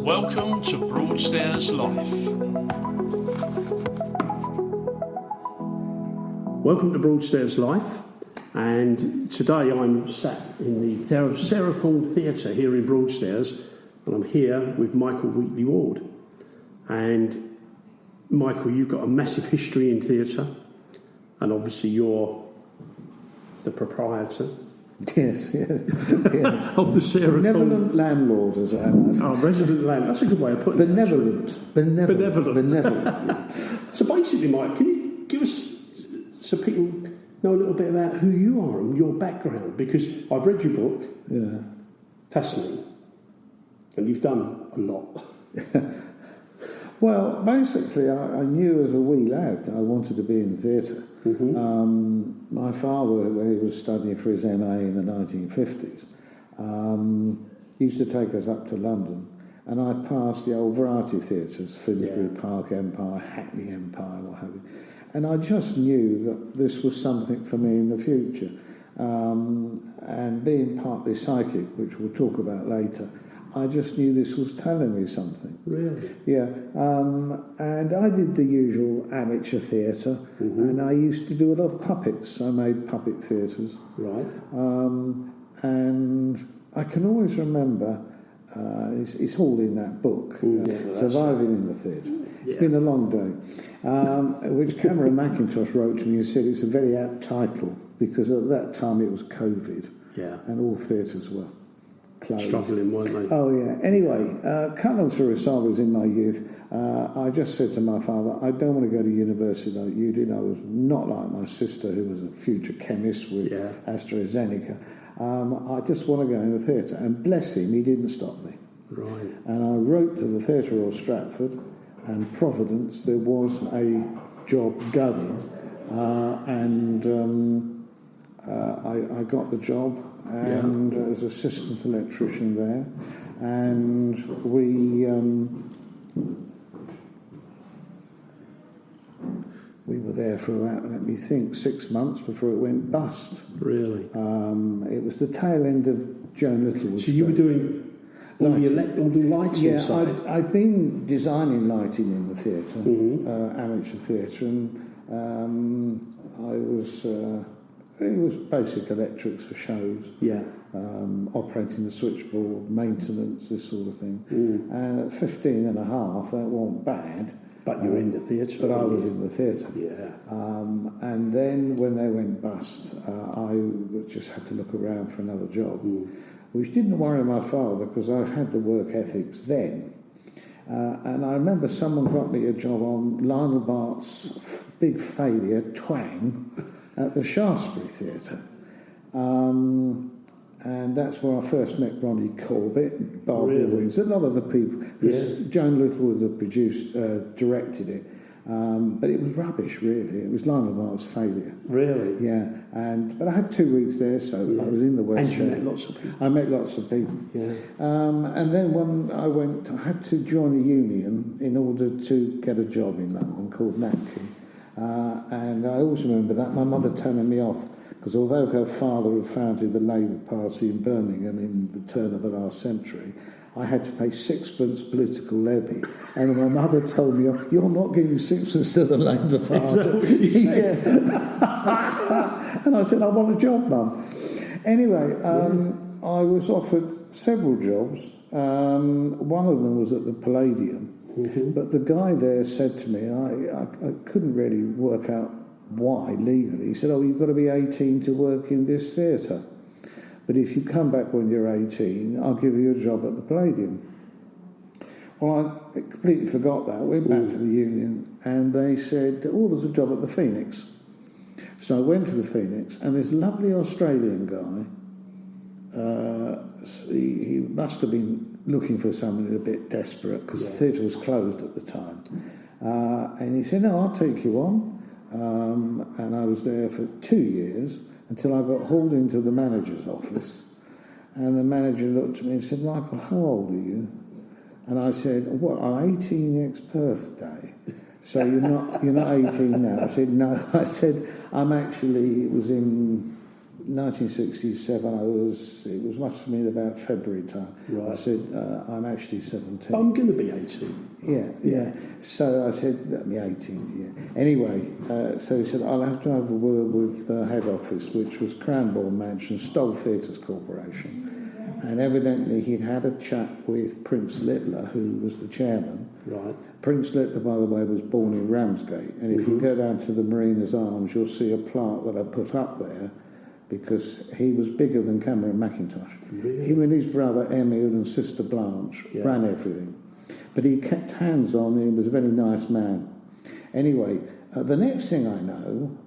Welcome to Broadstairs Life. Welcome to Broadstairs Life, and today I'm sat in the Sarah Thorne Theatre here in Broadstairs, and I'm here with Michael Wheatley-Ward. And Michael, you've got a massive history in theatre, and obviously you're the proprietor. Yes. Of the Sarah Benevolent Thorne. Landlord, as I am. Oh, resident landlord. That's a good way of putting Benevolent. Benevolent. So basically, Mike, can you give us, so people know a little bit about who you are and your background? Because I've read your book. Yeah. Fascinating. And you've done a lot. Well, basically, I knew as a wee lad that I wanted to be in theatre. Mm-hmm. My father, when he was studying for his MA in the 1950s, used to take us up to London, and I passed the old variety theatres, Finsbury Park Empire, Hackney Empire, what have you. And I just knew that this was something for me in the future. And being partly psychic, which we'll talk about later, I just knew this was telling me something. Really? Yeah. And I did the usual amateur theatre, and I used to do a lot of puppets. I made puppet theatres. Right. And I can always remember, it's all in that book, Surviving in the Theatre. Yeah. It's been a long day, which Cameron Macintosh wrote to me and said it's a very apt title, because at that time it was COVID, and all theatres were closed. Struggling, weren't they? Oh, yeah. Anyway, cut long story short, I was in my youth. I just said to my father, I don't want to go to university like you did. I was not like my sister, who was a future chemist with AstraZeneca. I just want to go in the theatre. And bless him, he didn't stop me. Right. And I wrote to the Theatre Royal Stratford, and Providence, there was a job going. I got the job, and as assistant electrician there, and we were there for about, let me think, 6 months before it went bust. Really? It was the tail end of Joan Littlewood's. So you were doing all the lighting side? Yeah, I'd been designing lighting in the theatre, amateur theatre, and I was... it was basic electrics for shows, operating the switchboard, maintenance, this sort of thing. And at 15 and a half, that wasn't bad. But you're in the theatre. But I was in the theatre. Yeah. And then when they went bust, I just had to look around for another job, which didn't worry my father because I had the work ethics then. And I remember someone got me a job on Lionel Bart's big failure, Twang, at the Shaftesbury Theatre. And that's where I first met Ronnie Corbett, Barbara Williams, a lot of the people. Joan Littlewood had directed it. But it was rubbish, really. It was Lionel Bart's failure. Really? Yeah. But I had 2 weeks there, so I was in the West And you End. met lots of people. I met lots of people. Yeah. And then when I had to join the union in order to get a job in London called NAPKI. And I always remember that, my mother turning me off, because although her father had founded the Labour Party in Birmingham in the turn of the last century, I had to pay sixpence political levy. And my mother told me, you're not giving sixpence to the Labour Party. Is that what you said? And I said, I want a job, Mum. Anyway, I was offered several jobs. One of them was at the Palladium. But the guy there said to me, I couldn't really work out why legally. He said, you've got to be 18 to work in this theatre. But if you come back when you're 18, I'll give you a job at the Palladium. Well, I completely forgot that. I went back to the union, and they said, there's a job at the Phoenix. So I went to the Phoenix, and this lovely Australian guy, he must have been looking for somebody a bit desperate, because the theatre was closed at the time. And he said, no, I'll take you on. And I was there for 2 years until I got hauled into the manager's office. And the manager looked at me and said, Michael, how old are you? And I said, I'm 18 next birthday. So you're not 18 now? I said, no. I said, it was in 1967, it was much to me about February time. Right. I said, I'm actually 17. But I'm going to be 18. Yeah. So I said, my 18th, yeah. Anyway, so he said, I'll have to have a word with the head office, which was Cranbourne Mansion, Stoll Theatres Corporation. And evidently he'd had a chat with Prince Littler, who was the chairman. Right. Prince Littler, by the way, was born in Ramsgate. And if you go down to the Mariner's Arms, you'll see a plaque that I put up there, because he was bigger than Cameron Macintosh. Really? Him and his brother Emil and sister Blanche ran everything. But he kept hands on, and he was a very nice man. Anyway, the next thing I know,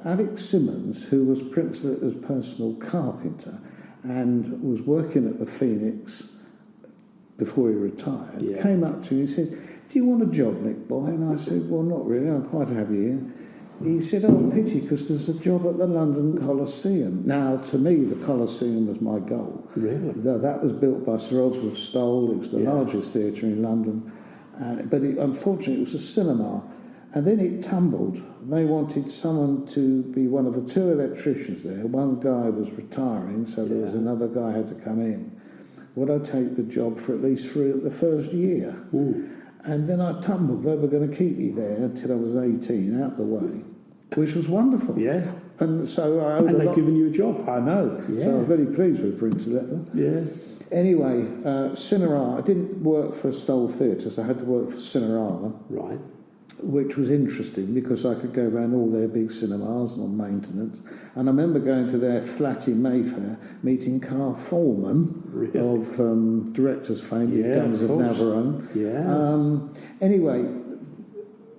Alex Simmons, who was Prince Littler's personal carpenter and was working at the Phoenix before he retired, came up to me and said, "Do you want a job, Nick boy?" And I said, "Well, not really, I'm quite happy here." He said, "Oh, pity, because there's a job at the London Coliseum." Now, to me, the Coliseum was my goal. Really? That was built by Sir Oswald Stoll. It was the largest theatre in London. But unfortunately, it was a cinema. And then it tumbled. They wanted someone to be one of the two electricians there. One guy was retiring, so there was another guy had to come in. Would I take the job for at least the first year? Ooh. And then I tumbled. They were going to keep me there until I was 18, out the way, which was wonderful. Yeah. And so And they've given you a job. I know. Yeah. So I was very pleased with Prince Littler. Yeah. Anyway, Cinerama. I didn't work for Stoll Theatres. I had to work for Cinerama. Right. Which was interesting because I could go around all their big cinemas on maintenance. And I remember going to their flat in Mayfair, meeting Carl Foreman of Directors Fame, the Guns of Navarone. Yeah. Anyway,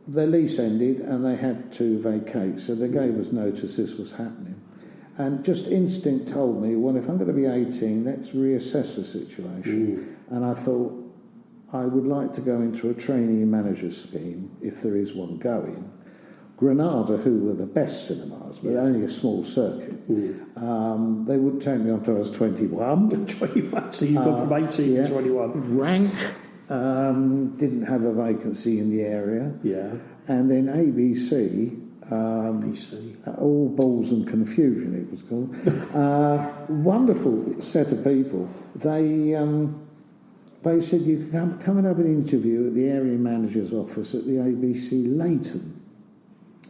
their lease ended and they had to vacate, so they gave us notice this was happening. And just instinct told me, well, if I'm going to be 18, let's reassess the situation. And I thought, I would like to go into a trainee manager scheme, if there is one going. Granada, who were the best cinemas, but only a small circuit, they wouldn't take me until I was 21. 21, so you've gone from 18 to 21. Rank didn't have a vacancy in the area. Yeah. And then ABC, all balls and confusion it was called. Wonderful set of people. They said, you can come and have an interview at the area manager's office at the ABC Leighton.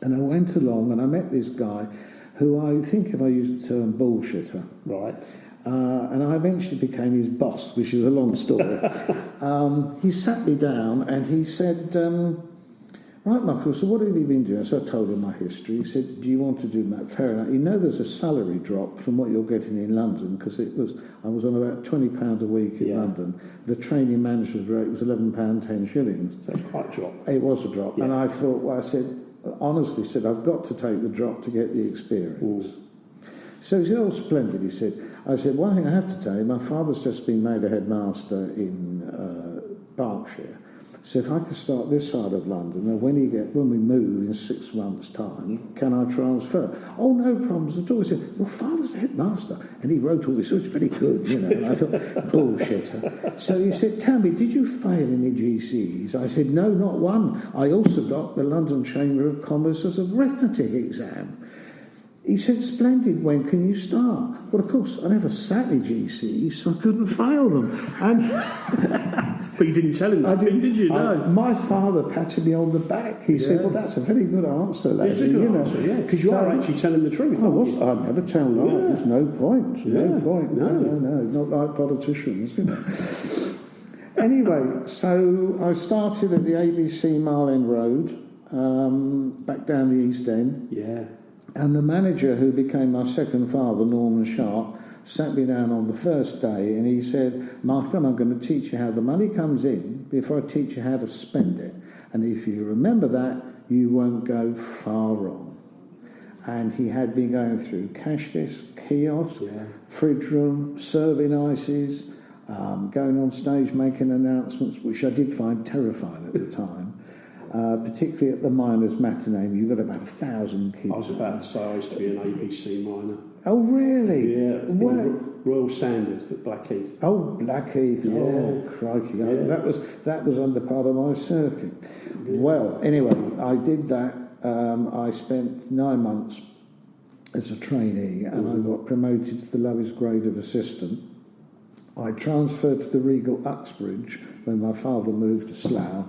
And I went along and I met this guy who I think, if I use the term, bullshitter. Right. And I eventually became his boss, which is a long story. He sat me down and he said, "Right, Michael, so what have you been doing?" So I told him my history. He said, "Do you want to do that?" Fair enough. You know there's a salary drop from what you're getting in London, because I was on about £20 a week in London. The training manager's rate was £11.10. So it's quite a drop. It was a drop. Yeah. And I thought, honestly said, I've got to take the drop to get the experience. So he said, "Oh, splendid," he said. I said, "One thing I have to tell you, my father's just been made a headmaster in Berkshire. So if I could start this side of London, and when we move in 6 months' time, can I transfer?" "Oh, no problems at all." He said, "Your father's a headmaster." And he wrote all this, which was very good, you know. And I thought, bullshitter. So he said, "Tell me, did you fail any GCEs?" I said, "No, not one. I also got the London Chamber of Commerce's arithmetic exam." He said, "Splendid, when can you start?" Well, of course, I never sat any GCEs, so I couldn't fail them. And But you didn't tell him that, did you? No. My father patted me on the back. He said, "Well, that's a very good answer, lad." It's a good answer, yeah. Because you are actually telling the truth. I'd never tell lies. No point. No point. No. Not like politicians, you know. Anyway, so I started at the ABC Mile End Road, back down the East End. Yeah. And the manager, who became my second father, Norman Sharp, sat me down on the first day and he said, "Michael, I'm going to teach you how the money comes in before I teach you how to spend it. And if you remember that, you won't go far wrong." And he had me going through cash desk, kiosk, fridge room, serving ices, going on stage making announcements, which I did find terrifying at the time. Particularly at the Miners' Matinee, you've got about 1,000 kids. I was about to say I used to be an ABC minor. Oh, really? Yeah. Royal Standard at Blackheath. Oh, Blackheath. Yeah. Oh, crikey. Yeah. That was under part of my circuit. Yeah. Well, anyway, I did that. I spent 9 months as a trainee, and I got promoted to the lowest grade of assistant. I transferred to the Regal Uxbridge when my father moved to Slough,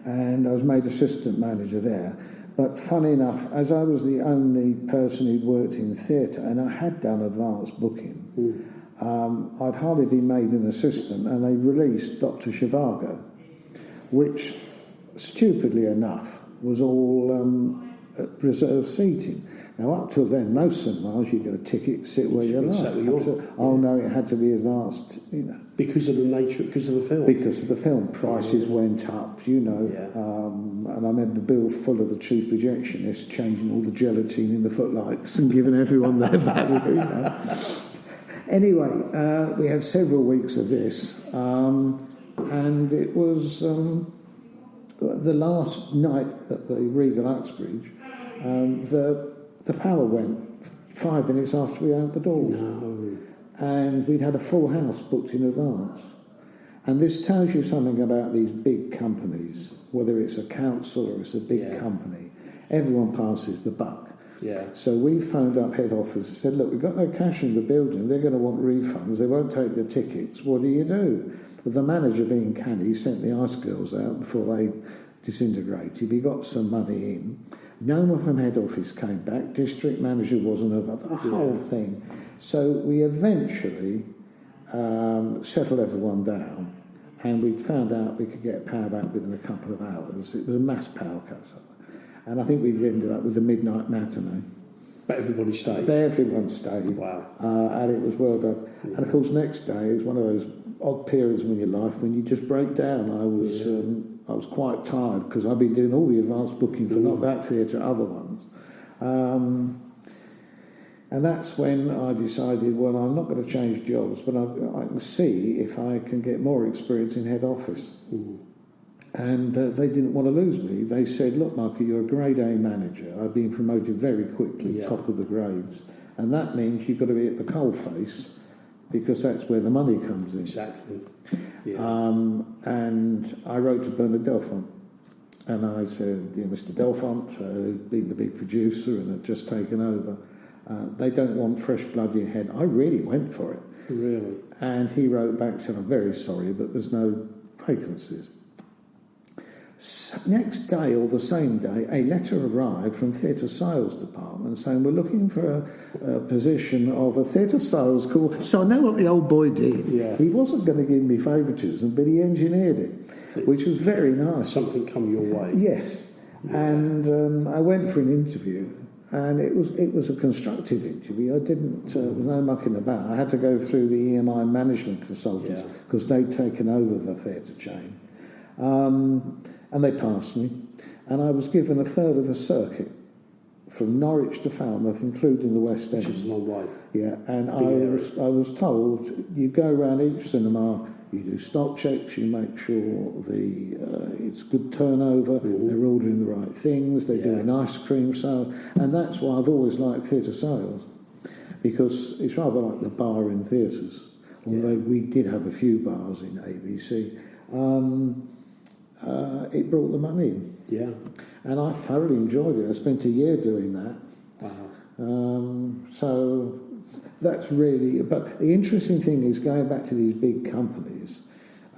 and I was made assistant manager there. But funny enough, as I was the only person who'd worked in theatre, and I had done advanced booking, I'd hardly been made an assistant, and they released Dr. Zhivago, which, stupidly enough, was all reserved seating. Now, up till then, most cinemas, you get a ticket, sit where you like. Oh no, it had to be advanced, you know. Because of the nature, because of the film? Because of the film. Prices went up, you know. Yeah. And I remember Bill Fuller, the chief projectionist, changing all the gelatine in the footlights and giving everyone their value, you know. Anyway, we had several weeks of this, and it was the last night at the Regal Uxbridge. The power went 5 minutes after we were out the door. No. And we'd had a full house booked in advance. And this tells you something about these big companies, whether it's a council or it's a big company. Everyone passes the buck. Yeah. So we phoned up head office and said, look, we've got no cash in the building. They're going to want refunds. They won't take the tickets. What do you do? But the manager, being canny, sent the ice girls out before they disintegrated. We got some money in. No one from head office came back. District manager wasn't over. The whole thing. So we eventually settled everyone down, and we found out we could get power back within a couple of hours. It was a mass power cut. And I think we ended up with a midnight matinee. But everybody stayed? Everyone stayed. Wow. And it was well done. And of course, next day is one of those odd periods in your life when you just break down. I was quite tired because I've been doing all the advanced booking for not that theatre, other ones. And that's when I decided, well, I'm not going to change jobs, but I can see if I can get more experience in head office. And they didn't want to lose me. They said, look, Michael, you're a grade A manager. I've been promoted very quickly, top of the grades. And that means you've got to be at the coalface because that's where the money comes in. Exactly. Yeah. And I wrote to Bernard Delfont. And I said, Mr. Delfont, who'd been the big producer and had just taken over, they don't want fresh blood in head. I really went for it. Really? And he wrote back, said, I'm very sorry, but there's no vacancies. Next day, or the same day, a letter arrived from Theatre Sales Department saying we're looking for a position of a theatre sales call. So I know what the old boy did. Yeah. He wasn't going to give me favouritism, but he engineered it, which was very nice. Something come your way. Yes. And I went for an interview, and it was a constructive interview. I didn't, there was no mucking about. I had to go through the EMI management consultants because they'd taken over the theatre chain. And they passed me, and I was given a third of the circuit from Norwich to Falmouth, including the West End. Which is a long way. Yeah, and I was told you go around each cinema, you do stock checks, you make sure it's good turnover, they're ordering the right things, they're doing ice cream sales, and that's why I've always liked theatre sales, because it's rather like the bar in theatres, although we did have a few bars in ABC. It brought the money in. Yeah. And I thoroughly enjoyed it. I spent a year doing that. Wow. So that's really... But the interesting thing is, going back to these big companies,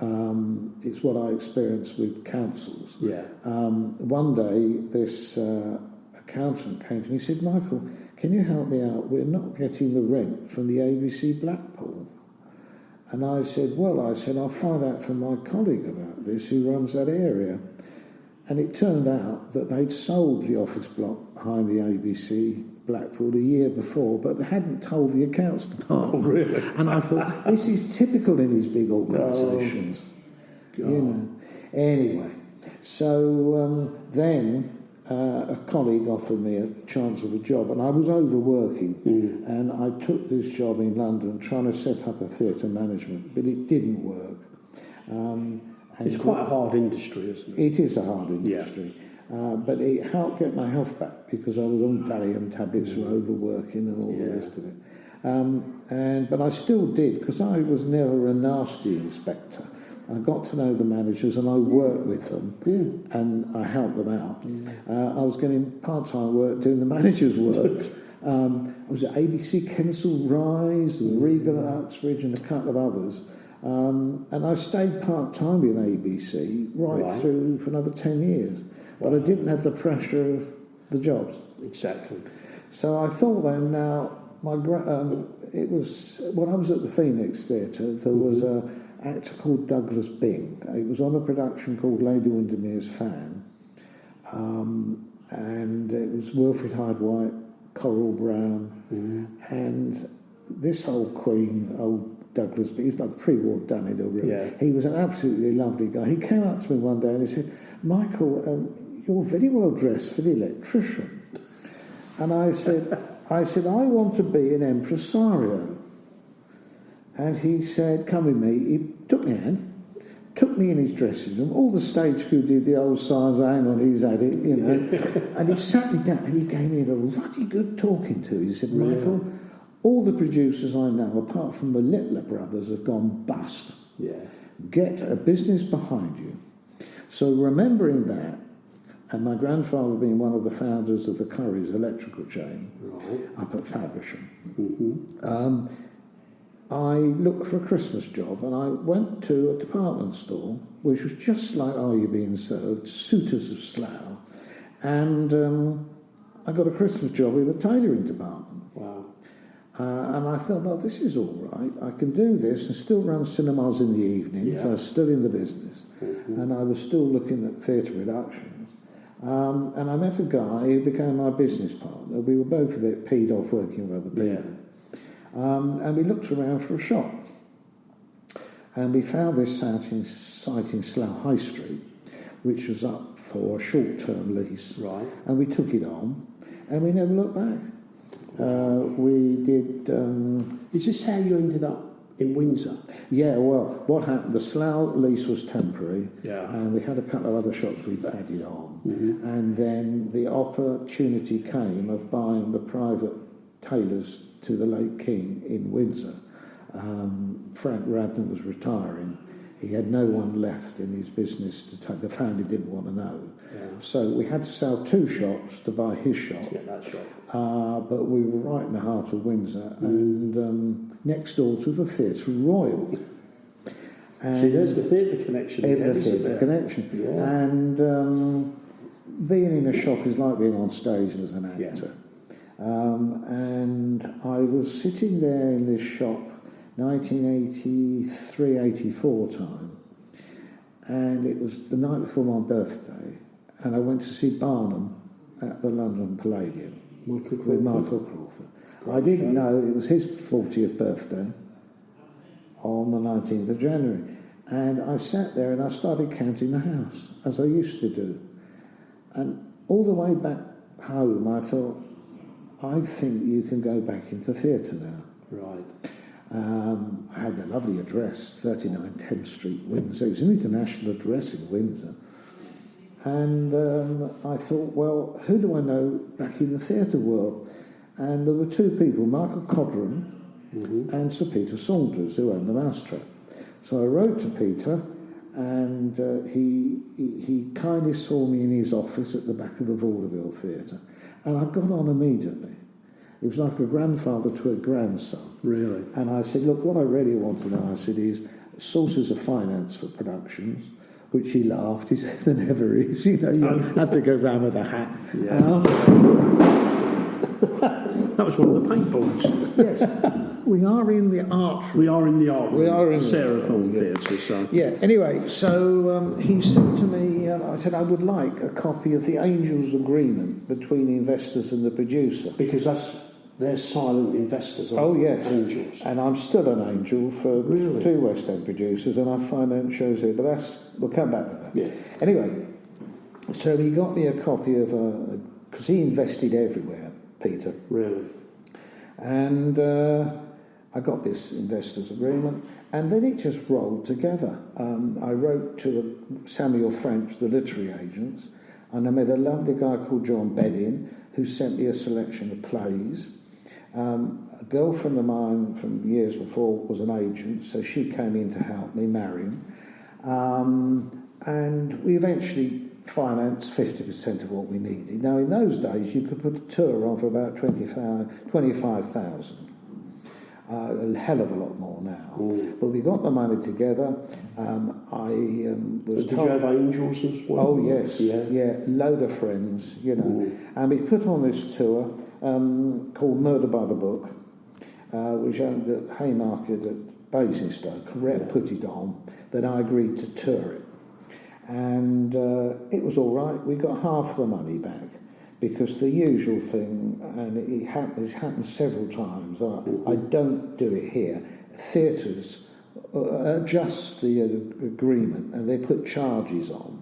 it's what I experienced with councils. Yeah. One day, this accountant came to me and said, Michael, can you help me out? We're not getting the rent from the ABC Blackpool. And I said, I'll find out from my colleague about this who runs that area. And it turned out that they'd sold the office block behind the ABC Blackpool a year before, but they hadn't told the accounts department. Oh, really? And I thought, this is typical in these big organisations. You know. Anyway, so then a colleague offered me a chance of a job, and I was overworking, and I took this job in London trying to set up a theatre management, but it didn't work. It's quite a hard industry, isn't it? It is a hard industry, but it helped get my health back because I was on Valium tablets for overworking and all the rest of it. But I still did, because I was never a nasty inspector. I got to know the managers, and I worked with them, and I helped them out. I was getting part-time work doing the managers' work. I was at ABC Kensal Rise, the Regal at Uxbridge, and a couple of others. And I stayed part-time in ABC right through for another 10 years. But I didn't have the pressure of the jobs. Exactly. So I thought then, now, it was when I was at the Phoenix Theatre, there was an actor called Douglas Byng. It was on a production called Lady Windermere's Fan. And it was Wilfrid Hyde-White, Coral Brown, and this old Queen, old Douglas, but he was like pre-war Danny already. Yeah. He He was an absolutely lovely guy. He came up to me one day and he said, "Michael, you're very well dressed for the electrician." And I said, I want to be an impresario. And he said, "Come with me." He took my hand, took me in his dressing room. All the stage crew did the old signs, "Hang on, he's had it," you know. And he sat me down and he gave me a ruddy good talking to. He said, "Michael, all the producers I know, apart from the Littler brothers, have gone bust. Yeah. Get a business behind you." So remembering that, and my grandfather being one of the founders of the Currys electrical chain up at Faversham, I looked for a Christmas job, and I went to a department store, which was just like Are You Being Served, Suitors of Slough, and I got a Christmas job in the tailoring department. Wow. And I thought, well, this is all right. I can do this and still run cinemas in the evening. So I was still in the business. And I was still looking at theatre productions. And I met a guy who became my business partner. We were both a bit peed off working with other people. And we looked around for a shop. And we found this site in Slough High Street, which was up for a short-term lease. Right. And we took it on, and we never looked back. We did... Is this how you ended up in Windsor? Yeah, well, what happened, the Slough lease was temporary, and we had a couple of other shops we added on, and then the opportunity came of buying the private tailors to the late King in Windsor. Frank Radnor was retiring. He had no one left in his business to take. The family didn't want to know. So we had to sell 2 shops to buy his shop. Yeah, that's right. But we were right in the heart of Windsor, and next door to the Theatre Royal. And see, there's the theatre connection. The theatre connection. Yeah. And being in a shop is like being on stage as an actor. And I was sitting there in this shop, 1983-84 time, and it was the night before my birthday, and I went to see Barnum at the London Palladium with Michael Crawford. I didn't know it was his 40th birthday on the 19th of January, and I sat there and I started counting the house, as I used to do. And all the way back home I thought, I think you can go back into theatre now. Right. I had a lovely address, 39 Thames Street, Windsor. It was an international address in Windsor. And I thought, well, who do I know back in the theatre world? And there were 2 people, Michael Codron and Sir Peter Saunders, who owned the Mousetrap. So I wrote to Peter, and he kindly saw me in his office at the back of the Vaudeville Theatre. And I got on immediately. It was like a grandfather to a grandson. Really? And I said, look, what I really want to know, I said, is sources of finance for productions, which he laughed. He said, there never is. You know, you have to go round with a hat. Yeah. That was one of the paintballs. Yes. We are in the art room. We are in the art room. We are in Sarah Thorne Theatre. So. Yeah, anyway, so he said to me, I said, I would like a copy of the Angels' Agreement between the investors and the producer. Because they're silent investors, aren't Oh, they? yes. Angels. And I'm still an angel for 2 West End producers, and I finance shows here, but we'll come back to that. Yeah. Anyway, so he got me a copy of because he invested everywhere, Peter. Really? And I got this investors agreement, and then it just rolled together. I wrote to Samuel French, the literary agents, and I met a lovely guy called John Beddin, who sent me a selection of plays. A girlfriend of mine from years before was an agent, so she came in to help me marry him. And we eventually financed 50% of what we needed. Now, in those days, you could put a tour on for about 25,000. A hell of a lot more now. But we got the money together. Did you have angels as well? Oh, yes. Yeah, load of friends, you know. And we put on this tour called Murder by the Book, which owned at Haymarket at Basingstoke. Rhett put it on. Then I agreed to tour it. And it was all right. We got half the money back. Because the usual thing, and it's happened several times, I don't do it here. Theatres adjust the agreement and they put charges on.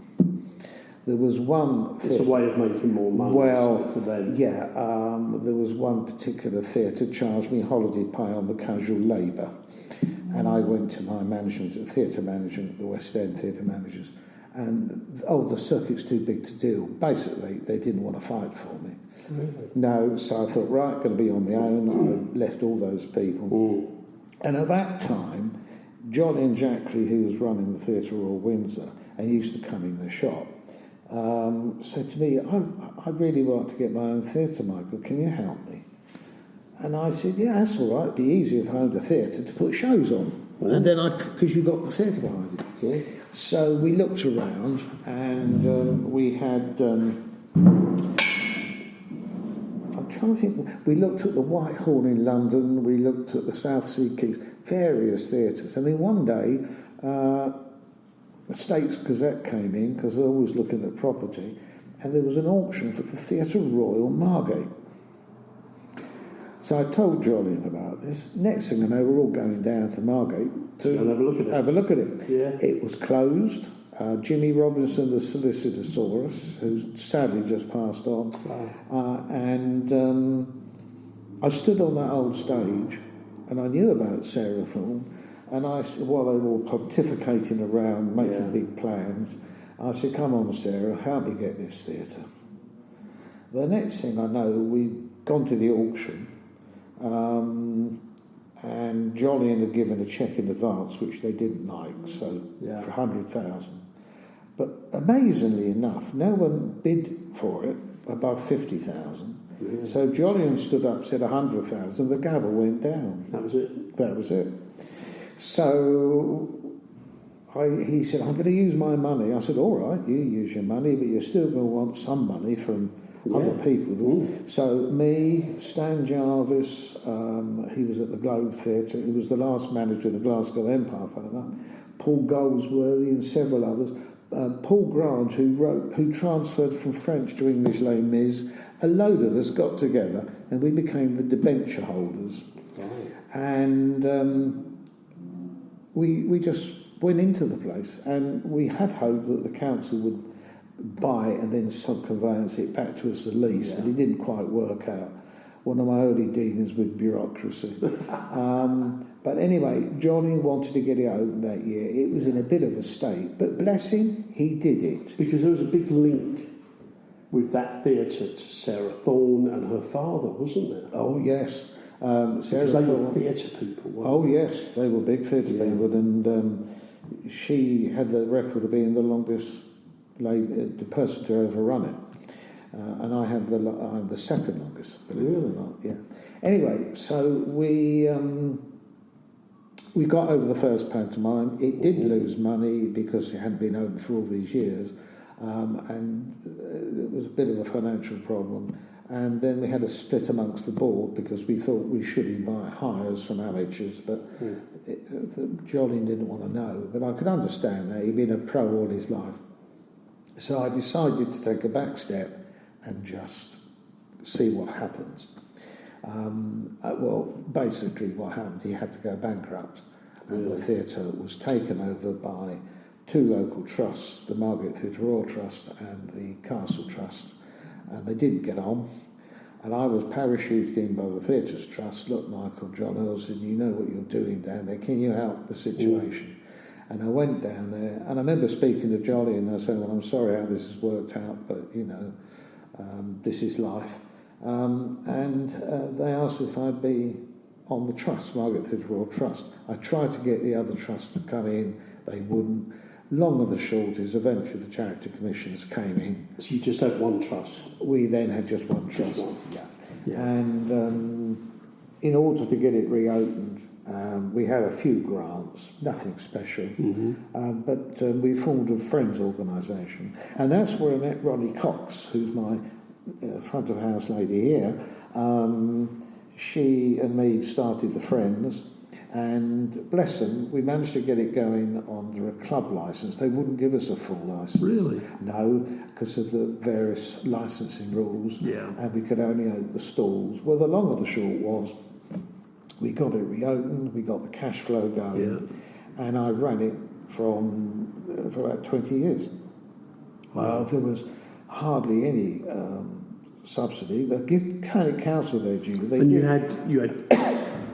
There was one... It's a way of making more money for them. Yeah, there was one particular theatre charged me holiday pay on the casual labour. And I went to my management, theatre management, the West End theatre managers, and, the circuit's too big to deal. Basically, they didn't want to fight for me. Really? No, so I thought, right, going to be on my own. I left all those people. And at that time, Johnny and Jackley, who was running the Theatre Royal Windsor and used to come in the shop, said to me, I'd really like to get my own theatre, Michael. Can you help me? And I said, yeah, that's all right. It'd be easier if I owned a theatre to put shows on. And then because you've got the theatre behind it. Yeah. So we looked around and we had... I'm trying to think... We looked at the Whitehall in London, we looked at the South Sea Quays, various theatres. And then one day, the States Gazette came in, because they're always looking at property, and there was an auction for the Theatre Royal Margate. So I told Jolyon about this. Next thing I know, we're all going down to Margate to have a look at it. Have a look at it. Yeah. It was closed. Jimmy Robinson, the solicitor, saw us, who sadly just passed on. Wow. And I stood on that old stage, and I knew about Sarah Thorne. And while they were all pontificating around, making big plans, I said, "Come on, Sarah, help me get this theatre." The next thing I know, we'd gone to the auction. And Jolyon had given a cheque in advance, which they didn't like, so for 100,000. But amazingly enough, no one bid for it above 50,000. Yeah. So Jolyon stood up, said 100,000. The gavel went down. That was it. That was it. So he said, "I'm going to use my money." I said, "All right, you use your money, but you're still going to want some money from other people." So me, Stan Jarvis, he was at the Globe Theatre. He was the last manager of the Glasgow Empire, funny enough. Paul Goldsworthy and several others. Paul Grant, who transferred from French to English Les Mis. A load of us got together and we became the debenture holders. Right. And we just went into the place, and we had hoped that the council would buy it and then subconveyance it back to us as a lease, but it didn't quite work out. One of my early dealings with bureaucracy. But anyway, Johnny wanted to get it open that year. It was in a bit of a state, but bless him, he did it. Because there was a big link with that theatre to Sarah Thorne and her father, wasn't there? Oh, yes. Sarah Thorne. They were theatre people, weren't they? Oh, yes, they were big theatre people, and she had the record of being the longest the person to ever run it. And I'm the second longest, believe it or not. Yeah. Anyway, so we got over the first pantomime. It did lose money because it hadn't been open for all these years, and it was a bit of a financial problem. And then we had a split amongst the board because we thought we should invite hires from amateurs, but Jolyon didn't want to know. But I could understand that. He'd been a pro all his life. So I decided to take a back step and just see what happens. Well, basically what happened, he had to go bankrupt, and the theatre was taken over by two local trusts, the Margate Theatre Royal Trust and the Castle Trust, and they didn't get on. And I was parachuted in by the Theatres Trust. "Look, Michael, John Earlson, you know what you're doing down there. Can you help the situation?" And I went down there, and I remember speaking to Jolly, and I said, "Well, I'm sorry how this has worked out, but, this is life." And they asked if I'd be on the trust, Margate Theatre Royal Trust. I tried to get the other trust to come in. They wouldn't. Long and the short is eventually the charity commissions came in. So you just had one trust? We then had just one trust. Just one. Yeah. And in order to get it reopened, we had a few grants, nothing special, but we formed a friends organisation, and that's where I met Ronnie Cox, who's my front of house lady here. She and me started the Friends, and bless them, we managed to get it going under a club licence. They wouldn't give us a full licence. Really? No, because of the various licensing rules. Yeah. And we could only open the stalls. Well, the long and the short was, we got it reopened, we got the cash flow going, and I ran it for about 20 years. Wow. There was hardly any subsidy. They give County Council their due. And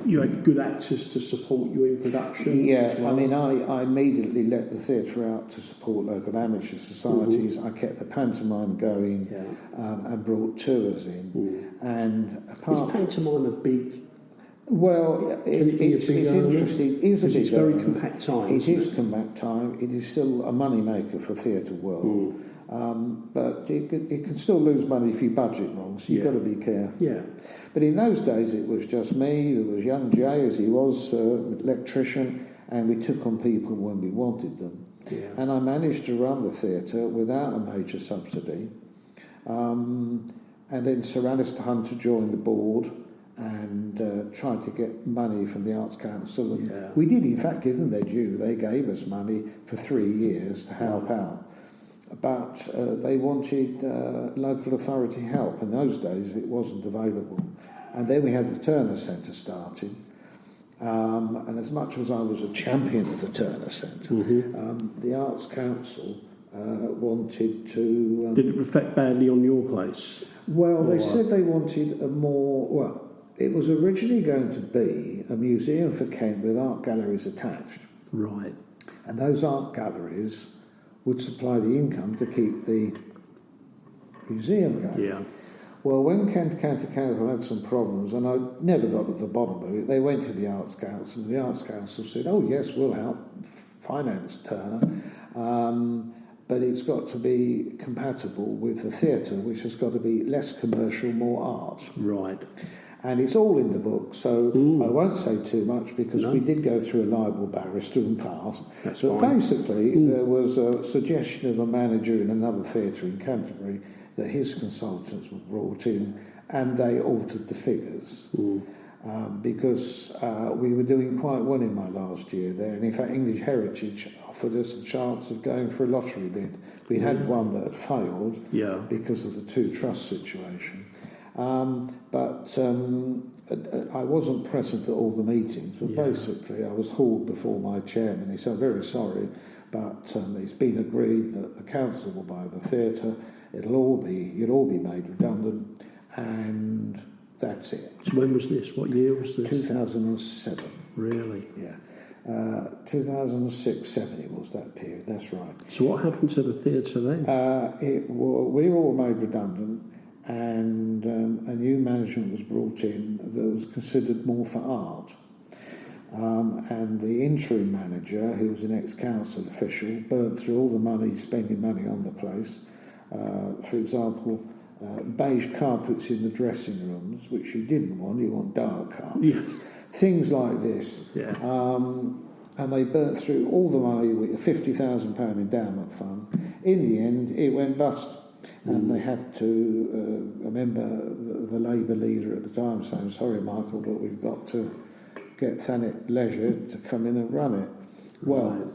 you had good actors to support you in productions. Yeah, as well? I mean, I immediately let the theatre out to support local amateur societies. I kept the pantomime going, and brought tours in. And is pantomime a big? Well, it's interesting. It's very compact time. It is compact time. It is still a money maker for Theatre World. But it can still lose money if you budget wrong, so you've got to be careful. Yeah. But in those days it was just me, there was young Jay, as he was, electrician, and we took on people when we wanted them. Yeah. And I managed to run the theatre without a major subsidy. And then Sir Alistair Hunter joined the board and tried to get money from the Arts Council. And we did, in fact, give them their due. They gave us money for 3 years to help out. But they wanted local authority help. In those days, it wasn't available. And then we had the Turner Centre started. And as much as I was a champion of the Turner Centre, the Arts Council wanted to... Did it reflect badly on your place? Well, they said they wanted a more... Well, it was originally going to be a museum for Kent with art galleries attached. Right. And those art galleries would supply the income to keep the museum going. Yeah. Well, when Kent County Council had some problems, and I never got to the bottom of it, they went to the Arts Council, and the Arts Council said, oh, yes, we'll help finance Turner, but it's got to be compatible with the theatre, which has got to be less commercial, more art. Right. And it's all in the book, so I won't say too much because we did go through a libel barrister and passed. That's but fine. Basically, there was a suggestion of a manager in another theatre in Canterbury that his consultants were brought in and they altered the figures because we were doing quite well in my last year there. And in fact, English Heritage offered us the chance of going for a lottery bid. We had one that had failed because of the two trust situation. But I wasn't present at all the meetings, but basically I was hauled before my chairman. He said, I'm very sorry, but it's been agreed that the council will buy the theatre, you'll all be made redundant, and that's it. So when was this? What year was this? 2007. Really? Yeah. 2006-7 it was that period, that's right. So what happened to the theatre then? We were all made redundant, and a new management was brought in that was considered more for art. And the interim manager, who was an ex-council official, burnt through all the money, spending money on the place. For example, beige carpets in the dressing rooms, which you didn't want, you want dark carpets. Yes. Things like this. Yeah. And they burnt through all the money with a £50,000 endowment fund. In the end, it went bust. And they had to, I remember the Labour leader at the time saying, sorry, Michael, look, we've got to get Thanet Leisure to come in and run it. Well,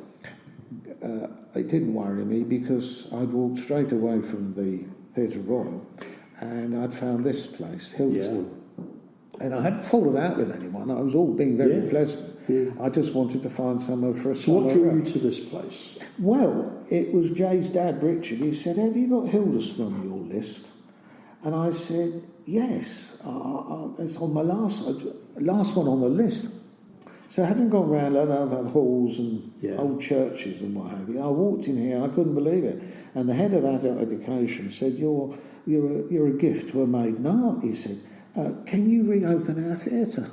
it didn't worry me because I'd walked straight away from the Theatre Royal and I'd found this place, Hillston. And I hadn't fallen out with anyone. I was all being very pleasant. Yeah. I just wanted to find somewhere for a summer. So what drew you to this place? Well, it was Jay's dad, Richard. He said, have you got Hildeston on your list? And I said, yes. It's on my last one on the list. So having gone round a lot of other halls and old churches and what have you, I walked in here and I couldn't believe it. And the head of adult education said, you're a gift to a maiden aunt, he said. Can you reopen our theatre?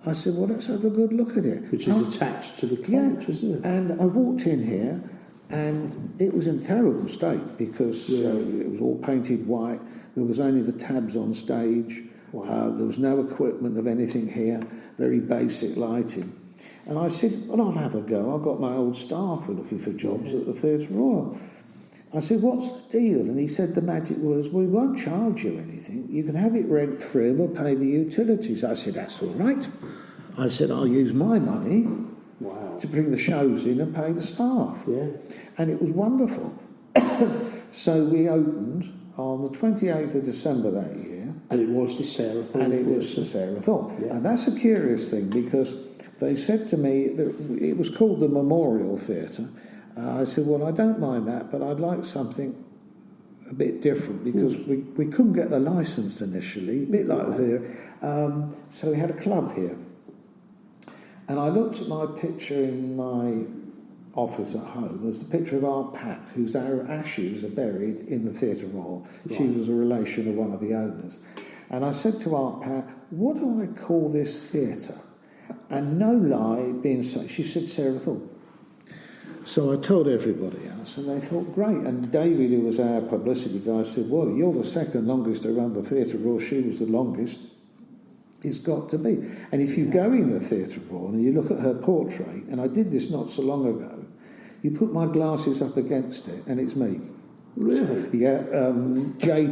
I said, well, let's have a good look at it. Which is attached to the college, isn't it? And I walked in here And it was in a terrible state because it was all painted white. There was only the tabs on stage. Wow. There was no equipment of anything here, very basic lighting. And I said, well, I'll have a go. I've got my old staff who are looking for jobs at the Theatre Royal. I said, what's the deal? And he said the magic was, we won't charge you anything. You can have it rent-free and we'll pay the utilities. I said, that's all right. I said, I'll use my money to bring the shows in and pay the staff. Yeah. And it was wonderful. So we opened on the 28th of December that year. And it was the Sarah Thorne And it Theatre. was the Sarah Thorne. Yeah. And that's a curious thing because they said to me, that it was called the Memorial Theatre. I said, well, I don't mind that, but I'd like something a bit different because we couldn't get the licence initially, a bit like here. So we had a club here. And I looked at my picture in my office at home. There's a picture of Aunt Pat, whose ashes are buried in the Theatre Royal. Right. She was a relation of one of the owners. And I said to Aunt Pat, what do I call this theatre? And no lie being so, she said Sarah Thorne. So I told everybody else, and they thought, great. And David, who was our publicity guy, said, well, you're the second longest to run the Theatre Royal. She was the longest. It's got to be. And if you go in the Theatre Royal and you look at her portrait, and I did this not so long ago, you put my glasses up against it, and it's me. Really? Yeah, Jay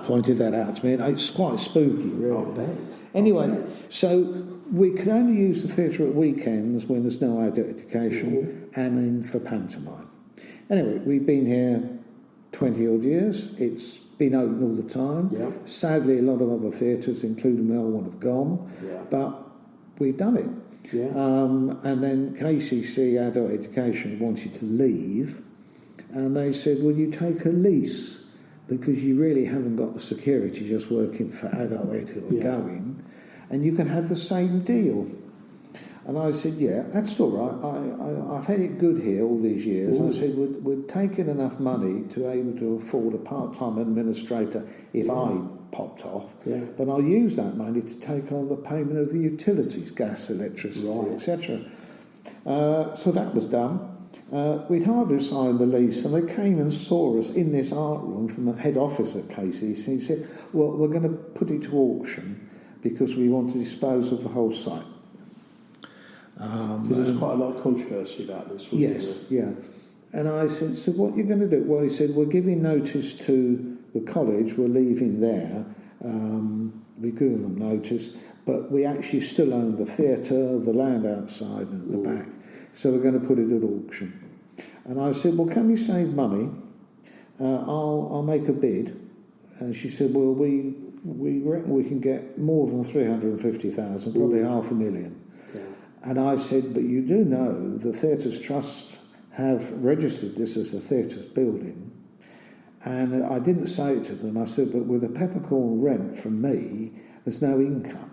pointed that out to me, and it's quite spooky, really. I bet. Anyway, so we can only use the theatre at weekends when there's no identification and then for pantomime. Anyway, we've been here 20-odd years. It's been open all the time. Yeah. Sadly, a lot of other theatres, including Melbourne, have gone. Yeah. But we've done it. Yeah. And then KCC, Adult Education, wanted to leave. And they said, will you take a lease? Because you really haven't got the security just working for Adult Ed who are going. And you can have the same deal. And I said, yeah, that's all right. I've had it good here all these years. I said, we'd taken enough money to be able to afford a part-time administrator if I popped off. Yeah. But I'll use that money to take on the payment of the utilities, gas, electricity, etc. So that was done. We'd hardly signed the lease, and they came and saw us in this art room from the head office at KCC. He said, well, we're going to put it to auction because we want to dispose of the whole site. Because there's quite a lot of controversy about this, wasn't there? Yeah. And I said, so what are you going to do? Well, he said, we're giving notice to the college, we're leaving there. We've given them notice, but we actually still own the theatre, the land outside and at the back. So we're going to put it at auction. And I said, well, can we save money? I'll make a bid. And she said, well, we reckon we can get more than 350,000, probably $500,000. Yeah. And I said, but you do know the Theatres Trust have registered this as a theatres building. And I didn't say it to them. I said, but with a peppercorn rent from me, there's no income.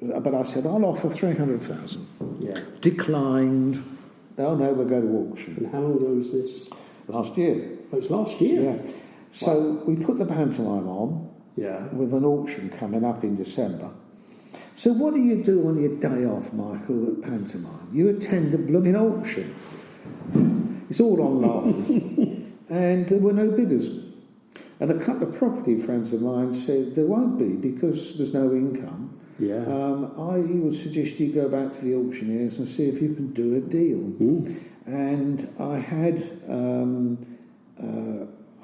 But I said, I'll offer 300,000. Yeah. Declined. Oh, no, we'll go to auction. And how long ago was this? Last year. Oh, it's last year? Yeah. So we put the pantomime on with an auction coming up in December. So what do you do on your day off, Michael, at pantomime? You attend a blooming auction. It's all online. And there were no bidders. And a couple of property friends of mine said there won't be because there's no income. Yeah. I would suggest you go back to the auctioneers and see if you can do a deal. And I had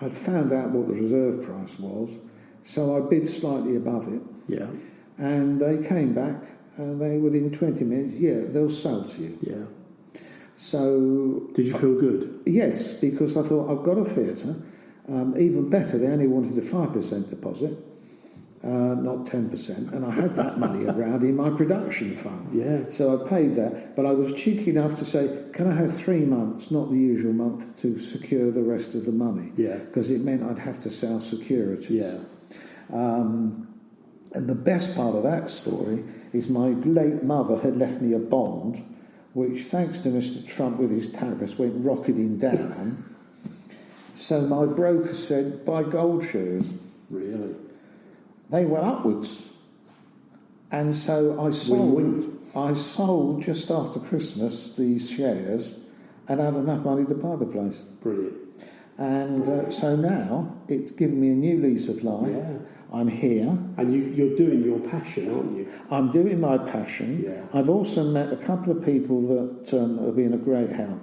I'd found out what the reserve price was, so I bid slightly above it. Yeah. And they came back, and they within 20 minutes, they'll sell to you. Yeah. So did you feel good? Yes, because I thought I've got a theatre. Even better, they only wanted a 5% deposit. Not 10%, and I had that money around in my production fund. Yeah. So I paid that, but I was cheeky enough to say, can I have 3 months, not the usual month, to secure the rest of the money? Yeah. Because it meant I'd have to sell securities. Yeah. And the best part of that story is my late mother had left me a bond, which, thanks to Mr. Trump with his tariffs, went rocketing down. So my broker said, buy gold shares. Really? They went upwards. And so I sold just after Christmas these shares and I had enough money to buy the place. Brilliant. And so now it's given me a new lease of life. Yeah. I'm here. And you're doing your passion, aren't you? I'm doing my passion. Yeah. I've also met a couple of people that have been a great help.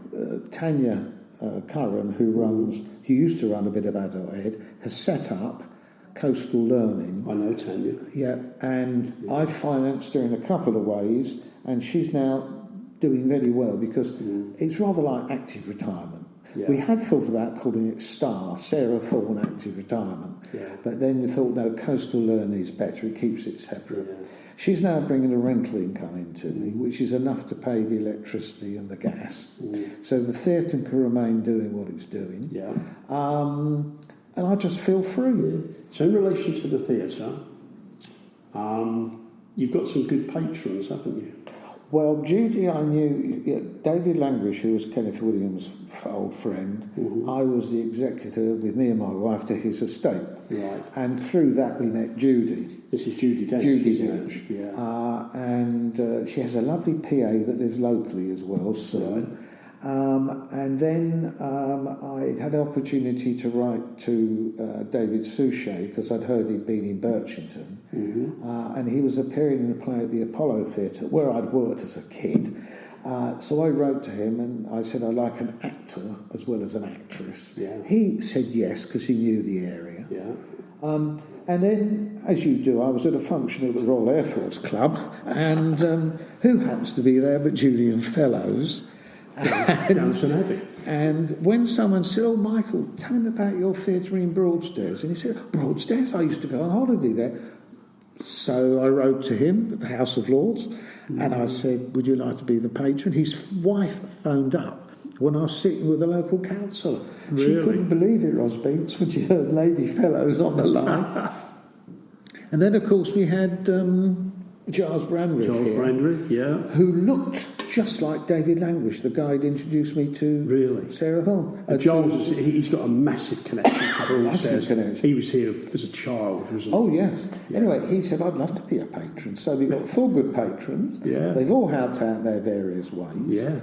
Tanya Curran, who used to run a bit of adult ed, has set up Coastal Learning. I know Tanya. Yeah, and I financed her in a couple of ways, and she's now doing very well because it's rather like active retirement. Yeah. We had thought about calling it Sarah Thorne Active Retirement, but then we thought, no, Coastal Learning is better, it keeps it separate. Yeah. She's now bringing a rental income into me, which is enough to pay the electricity and the gas. So the theatre can remain doing what it's doing. Yeah. And I just feel free. So in relation to the theatre, you've got some good patrons, haven't you? Well, Judy, I knew. David Langrish, who was Kenneth Williams' old friend, I was the executor with me and my wife to his estate. Right. And through that we met Judy. This is Judy Dench, Dench. Yeah. And she has a lovely PA that lives locally as well, Sue. And then I had the opportunity to write to David Suchet because I'd heard he'd been in Birchington, and he was appearing in a play at the Apollo Theatre where I'd worked as a kid. So I wrote to him and I said I'd like an actor as well as an actress. Yeah. He said yes because he knew the area. Yeah. And then, as you do, I was at a function at the Royal Air Force Club, and who happens to be there but Julian Fellows. Downton Abbey. And when someone said, "Oh, Michael, tell me about your theatre in Broadstairs," and he said, "Broadstairs? I used to go on holiday there." So I wrote to him at the House of Lords, and I said, "Would you like to be the patron?" His wife phoned up when I was sitting with the local councillor. Really? She couldn't believe it, Ros Binks, when she heard Lady Fellows on the line. And then, of course, we had Giles Brandreth. Giles Brandreth, yeah. Who looked just like David Langrish, the guy who introduced me to Sarah Thorne. Giles, he's got a massive connection to Broadstairs. He was here as a child, wasn't he? Oh, yes. Yeah. Anyway, he said, "I'd love to be a patron." So we've got 4 good patrons. Yeah. They've all helped out their various ways. Yeah.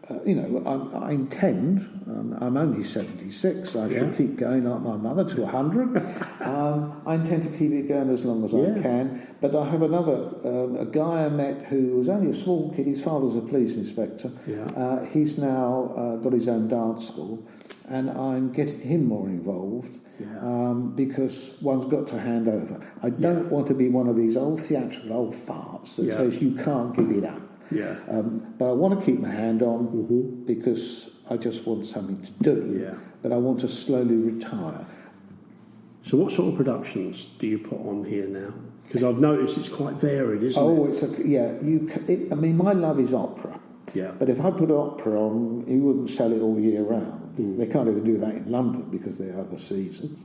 I intend, I'm only 76, I should keep going like my mother to 100. I intend to keep it going as long as I can. But I have another, a guy I met who was only a small kid, his father's a police inspector. Yeah. He's now got his own dance school, and I'm getting him more involved. Yeah. Because one's got to hand over. I don't want to be one of these old theatrical old farts that says you can't give it up. Yeah. But I want to keep my hand on because I just want something to do. Yeah. But I want to slowly retire. So what sort of productions do you put on here now? Because I've noticed it's quite varied, isn't it? My love is opera. Yeah. But if I put opera on, you wouldn't sell it all year round. They can't even do that in London because there are other seasons.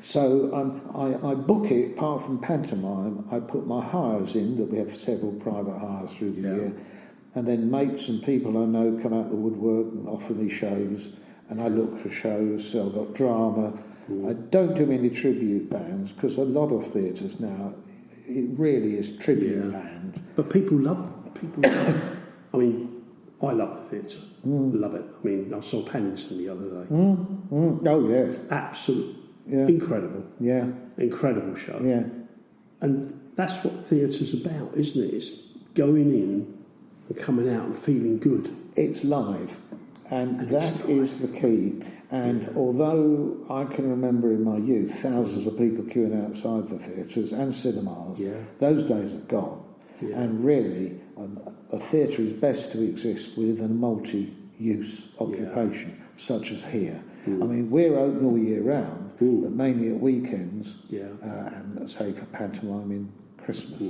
So I book it, apart from pantomime, I put my hires in, that we have several private hires through the year, and then mates and people I know come out the woodwork and offer me shows, and I look for shows, so I've got drama. I don't do many tribute bands, because a lot of theatres now, it really is tribute band. But people love it. I mean, I love the theatre. Love it. I mean, I saw Paddington the other day. Oh, yes. Absolutely. Yeah. Incredible. Yeah. Incredible show. Yeah. And that's what theatre's about, isn't it? It's going in and coming out and feeling good. It's live. And that is the key. And although I can remember in my youth thousands of people queuing outside the theatres and cinemas, those days are gone. Yeah. And really, a theatre is best to exist within a multi-use occupation, such as here. I mean, we're open all year round, but mainly at weekends, and say for pantomime in Christmas.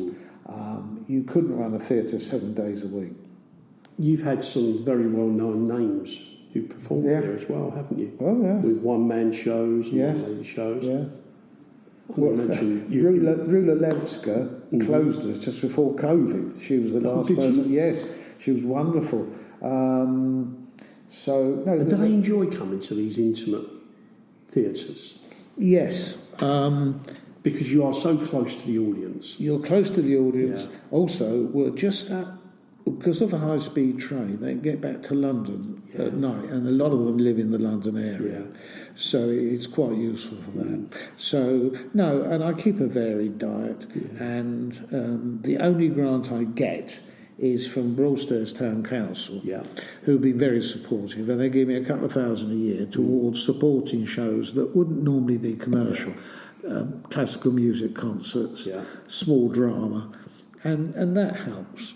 You couldn't run a theatre 7 days a week. You've had some very well-known names who performed there as well, haven't you? Oh, yeah. With one-man shows and one-lady shows. Yeah. Rula Levska closed us just before COVID. She was the last person. Yes, she was wonderful. Do they enjoy coming to these intimate theatres? Yes. Because you are so close to the audience. You're close to the audience. Yeah. Also, we're just that because of the high-speed train, they can get back to London at night, and a lot of them live in the London area, so it's quite useful for that. So, no, and I keep a varied diet, and the only grant I get is from Broadstairs Town Council, who've been very supportive, and they give me a couple of $1,000 a year towards supporting shows that wouldn't normally be commercial, classical music concerts, small drama. And that helps.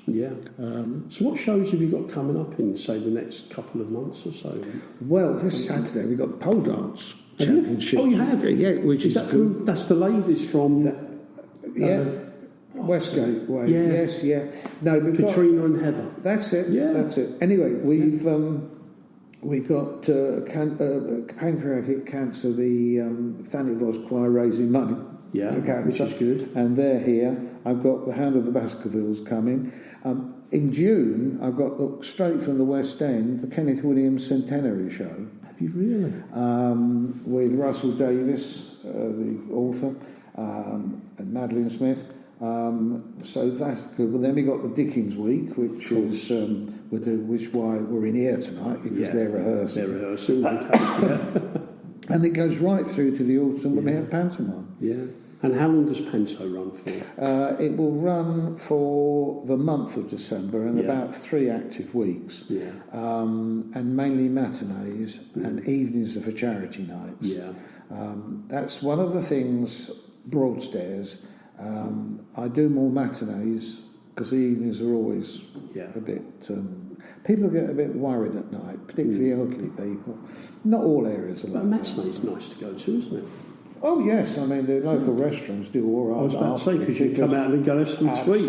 So what shows have you got coming up in, say, the next couple of months or so? Well, this Saturday we've got the pole dance championship. Oh, you have? Yeah, which is that from, that's the ladies from... Westgate way. Yes, No, we've Katrina and Heather. That's it. That's it. Anyway, we've got pancreatic cancer, the Thanet Voss Choir raising money. Which is good. And they're here. I've got the Hound of the Baskervilles coming. In June, I've got straight from the West End, the Kenneth Williams Centenary Show. Have you really? With Russell Davis, the author, and Madeline Smith. So that's good. Well, then we got the Dickens Week, which is which why we're in here tonight, because they're rehearsing. They're rehearsing. And it goes right through to the autumn when we have pantomime. And how long does Panto run for? It will run for the month of December and about 3 active weeks. And mainly matinees and evenings are for charity nights. That's one of the things, Broadstairs. I do more matinees because the evenings are always a bit... people get a bit worried at night, particularly elderly people. Not all areas are like that. But a matinee is nice to go to, isn't it? Oh, yes. I mean, the local restaurants do all right. I was about to say, because you come out and go have some tweet.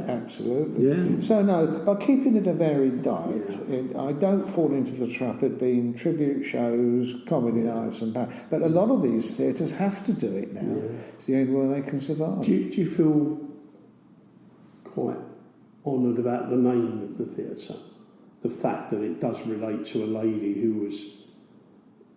Absolutely. So, no, by keeping it a varied diet, I don't fall into the trap of being tribute shows, comedy nights and that. But a lot of these theatres have to do it now. It's the only way they can survive. Do you feel quite honoured about the name of the theatre? The fact that it does relate to a lady who was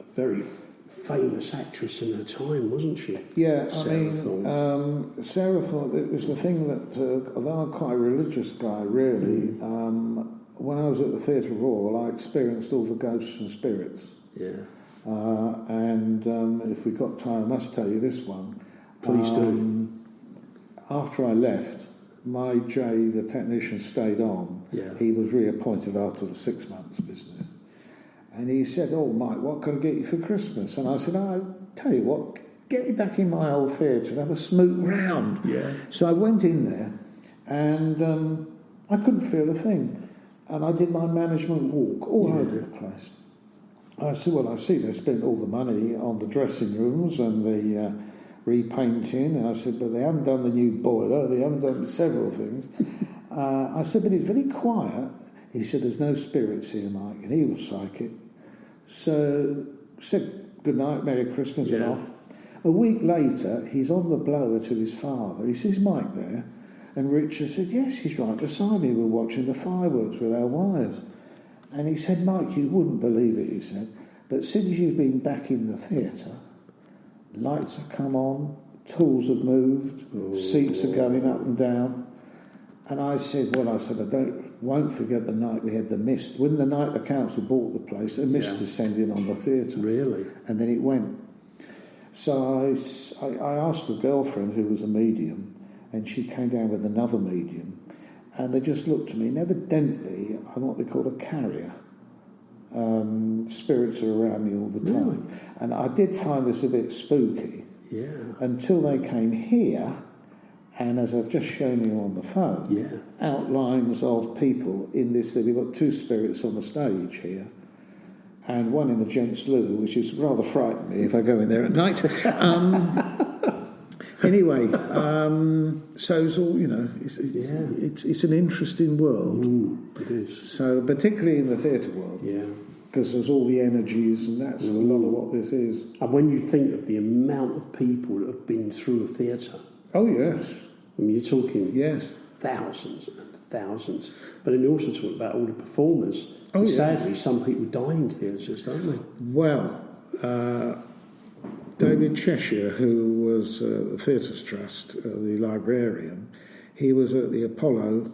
a very famous actress in her time, wasn't she? Sarah Thorne. Sarah Thorne, it was the thing that, although I'm quite a religious guy, really, when I was at the Theatre Royal, I experienced all the ghosts and spirits. And if we've got time, I must tell you this one. Please do. After I left, my Jay, the technician, stayed on. He was reappointed after the 6 months business. And he said, "Oh, Mike, what can I get you for Christmas?" And I said, "I'll tell you what, get me back in my old theatre and have a smoot round." So I went in there and I couldn't feel a thing. And I did my management walk all over the place. I said, "Well, I see they spent all the money on the dressing rooms and the repainting." And I said, "But they haven't done the new boiler, they haven't done several things." I said, "But it's very quiet." He said, "There's no spirits here, Mike," and he was psychic. So said good night, Merry Christmas, and off. A week later, he's on the blower to his father. He says, "Mike there?" And Richard said, "Yes, he's right beside me. We're watching the fireworks with our wives." And he said, "Mike, you wouldn't believe it," he said, "but since you've been back in the theatre, lights have come on, tools have moved, seats are going up and down." And I said, I won't forget the night we had the mist. When the night the council bought the place, a mist descended on the theatre. Really? And then it went. So I asked the girlfriend, who was a medium, and she came down with another medium, and they just looked at me, and evidently I'm what they call a carrier. Spirits are around me all the time. Really? And I did find this a bit spooky. Until they came here. And as I've just shown you on the phone, outlines of people in this. We've got 2 spirits on the stage here, and one in the gents' loo, which is rather frightening me if I go in there at night. Anyway, so it's all, it's an interesting world. It is. So particularly in the theatre world, because there's all the energies, and that's a lot of what this is. And when you think of the amount of people that have been through a theatre. Oh yes. I mean, you're talking thousands and thousands. But then you also talk about all the performers. Sadly, some people die in theatres, don't they? Well, David Cheshire, who was the Theatres Trust, the librarian, he was at the Apollo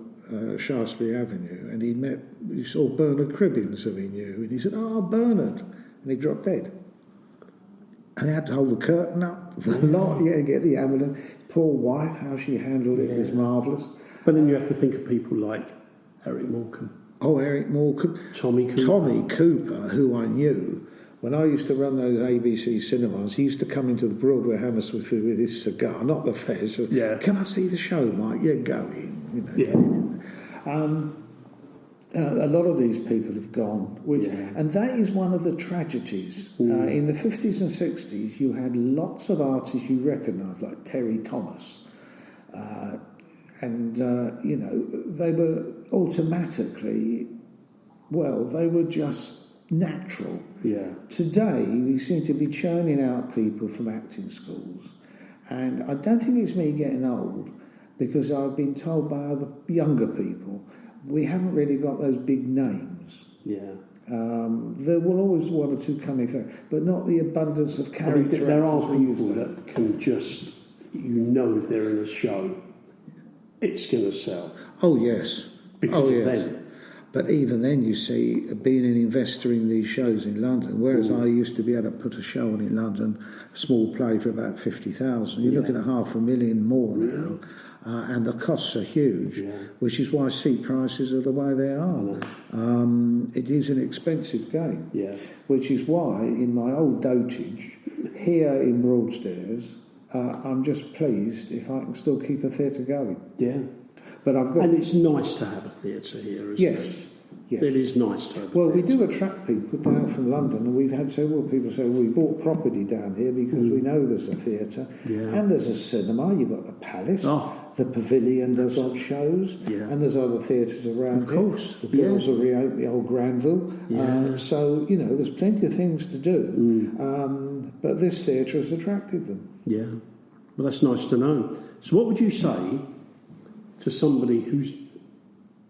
Shaftesbury Avenue, and he saw Bernard Cribbins, who he knew, and he said, "Oh, Bernard," and he dropped dead. And they had to hold the curtain up, the lot, get the ambulance. Poor wife, how she handled it was marvellous. But then you have to think of people like Eric Morecambe. Oh, Eric Morecambe. Tommy Cooper, who I knew. When I used to run those ABC cinemas, he used to come into the Broadway Hammersmith with his cigar, not the fez. Yeah. "Can I see the show, Mike?" "Yeah, go in." A lot of these people have gone, and that is one of the tragedies. In the 50s and 60s, you had lots of artists you recognised, like Terry Thomas, and they were automatically, they were just natural. Yeah. Today, we seem to be churning out people from acting schools, and I don't think it's me getting old, because I've been told by other younger people, we haven't really got those big names. Yeah. There will always one or two coming through, but not the abundance of character. There are people that can just, if they're in a show, it's going to sell. Oh, yes. Because of them. But even then, you see, being an investor in these shows in London, whereas I used to be able to put a show on in London, a small play for about 50,000, you're looking at $500,000 more now. And the costs are huge, which is why seat prices are the way they are. It is an expensive game, which is why, in my old dotage, here in Broadstairs, I'm just pleased if I can still keep a theatre going. Yeah. But and it's nice to have a theatre here, isn't it? Yes. It is nice to have a theatre. We do attract people down from London, and we've had several people say, we bought property down here because we know there's a theatre, and there's a cinema, you've got the Palace, the Pavilion does odd shows, and there's other theatres around here. Of course. The girls have reopened the old Granville. So, there's plenty of things to do. But this theatre has attracted them. Yeah. Well, that's nice to know. So what would you say to somebody who's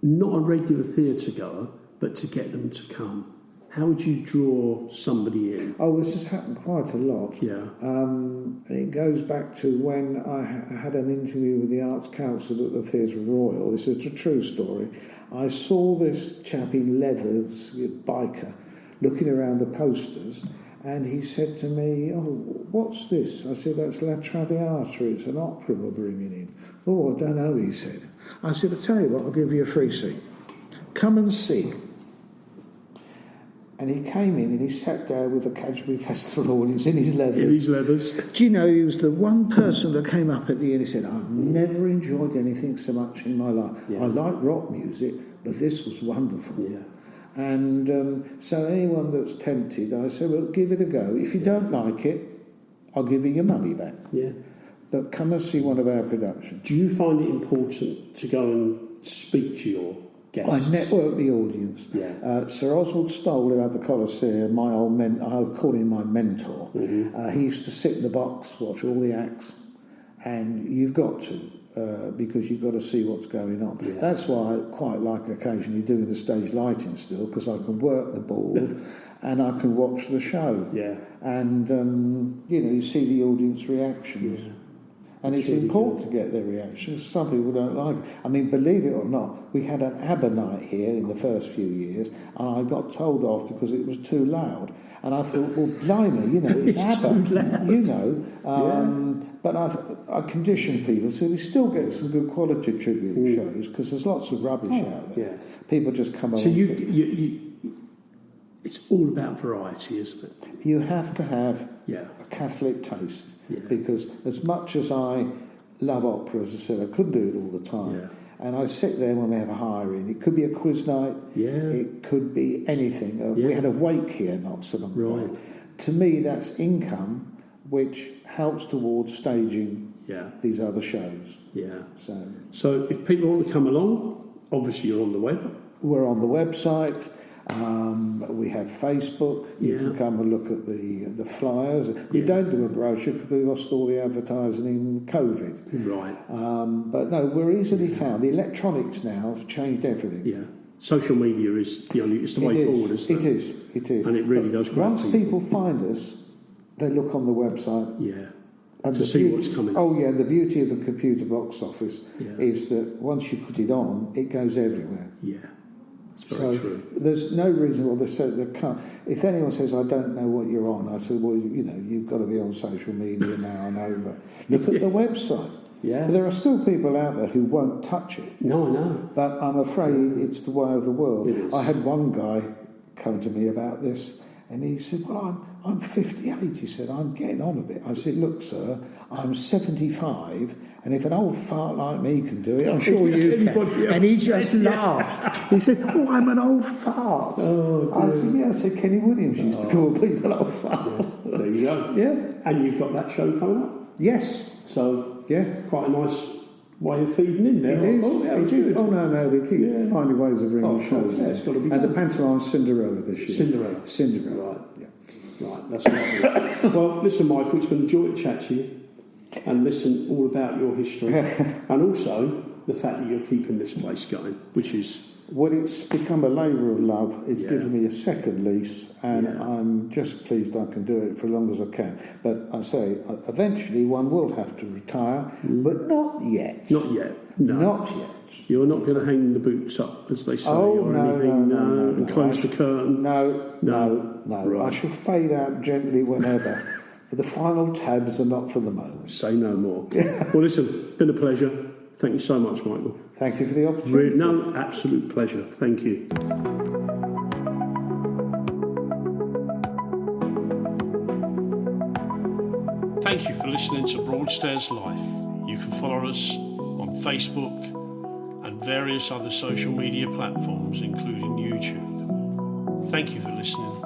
not a regular theatre goer, but to get them to come? How would you draw somebody in? Oh, this has happened quite a lot. Yeah. And it goes back to when I had an interview with the Arts Council at the Theatre Royal. This is a true story. I saw this chap in leathers, a biker, looking around the posters, and he said to me, "Oh, what's this?" I said, "That's La Traviata, it's an opera we're bringing in." "Oh, I don't know," he said. I said, "I'll tell you what, I'll give you a free seat. Come and see." And he came in and he sat down with the Canterbury Festival audience in his leathers. In his leathers. Do you know, he was the one person that came up at the end and said, "I've never enjoyed anything so much in my life. I like rock music, but this was wonderful." Yeah. And so anyone that's tempted, I say, "Well, give it a go. If you don't like it, I'll give you your money back. Yeah. But come and see one of our productions." Do you find it important to go and speak to your guests? I network the audience. Yeah. Sir Oswald Stoll, who had the Colosseum, my old I would call him my mentor. He used to sit in the box, watch all the acts, and you've got to. Because you've got to see what's going on. Yeah. That's why I quite like occasionally doing the stage lighting still, because I can work the board and I can watch the show. Yeah. And, you see the audience reactions. Yeah. And it's important to get their reactions. Some people don't like it. I mean, believe it or not, we had an ABBA night here in the first few years, and I got told off because it was too loud. And I thought, well, blimey, it's ABBA, too loud. But I condition people, so we still get some good quality tribute shows, because there's lots of rubbish out there. Yeah. People just come along. So it's all about variety, isn't it? You have to have a Catholic taste, because as much as I love opera, as I said, I couldn't do it all the time. Yeah. And I sit there when we have a hiring. It could be a quiz night. Yeah. It could be anything. We had a wake here not so long ago. To me, that's income, which helps towards staging these other shows. Yeah. So if people want to come along, obviously you're on the web. We're on the website. We have Facebook. You can come and look at the flyers. We don't do a brochure because we lost all the advertising in COVID. Right. But no, we're easily found. The electronics now have changed everything. Yeah. Social media is it's the way forward, isn't it? It is. And it really does grab once people find us, they look on the website. Yeah. And to see what's coming. Oh yeah, the beauty of the computer box office Yeah. is that once you put it on, it goes everywhere. Yeah, it's very So true. there's no reason why they can't. If anyone says, I don't know what you're on, I said, well, you've got to be on social media now and over. Look at the website. Yeah. There are still people out there who won't touch it. No, I know. But I'm afraid it's the way of the world. It is. I had one guy come to me about this, and he said, well, I'm 58. He said, I'm getting on a bit. I said, look, sir, I'm 75, and if an old fart like me can do it, I'm sure you can. Anybody else. And he just laughed. He said, oh, I'm an old fart. Oh, I said, yeah. I said, Kenny Williams used to call people old farts. Yeah. There you go. Yeah. And you've got that show coming up. Yes. So, Yeah. quite a nice way of feeding in there. It I is. thought. Yeah, It it's is. good. Oh, no, they keep Yeah. finding ways of bringing Oh, of course, shows. yeah, it's got to be And the done. pantomime Cinderella this year. Cinderella. Cinderella. Right. Yeah. Right, that's lovely. Well, listen, Michael, it's been a joy to chat to you and listen all about your history and also the fact that you're keeping this place going, which is... Well, it's become a labour of love. It's Yeah. given me a second lease, and Yeah. I'm just pleased I can do it for as long as I can. But I say, eventually one will have to retire, but not yet. Not yet. No. Not yet. You're not going to hang the boots up, as they say, Oh, or no, anything, no, no, and no. close the curtain. No. Right. I shall fade out gently whenever. But the final tabs are not for the moment. Say no more. Well, listen, been a pleasure. Thank you so much, Michael. Thank you for the opportunity. No, absolute pleasure. Thank you. Thank you for listening to Broadstairs Life. You can follow us on Facebook and various other social media platforms, including YouTube. Thank you for listening.